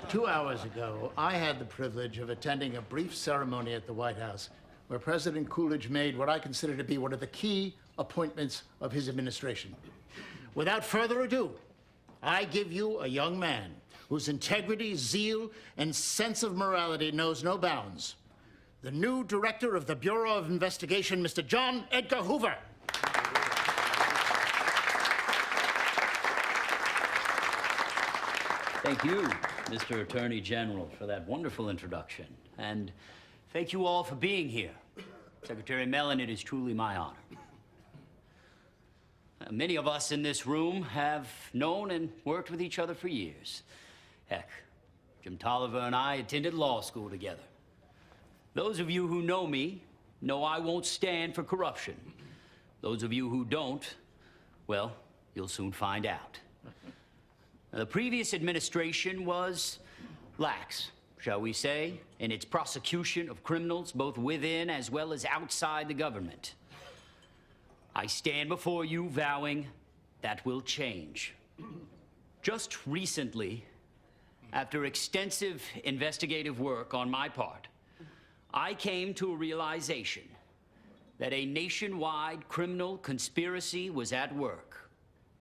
2 hours ago, I had the privilege of attending a brief ceremony at the White House where President Coolidge made what I consider to be one of the key appointments of his administration. Without further ado, I give you a young man whose integrity, zeal, and sense of morality knows no bounds. The new director of the Bureau of Investigation, Mr. John Edgar Hoover. Thank you, Mr. Attorney General, for that wonderful introduction. And thank you all for being here. Secretary Mellon, it is truly my honor. Many of us in this room have known and worked with each other for years. Heck, Jim Tolliver and I attended law school together. Those of you who know me know I won't stand for corruption. Those of you who don't, well, you'll soon find out. The previous administration was lax, shall we say, in its prosecution of criminals, both within as well as outside the government. I stand before you vowing that will change. Just recently, after extensive investigative work on my part, I came to a realization that a nationwide criminal conspiracy was at work.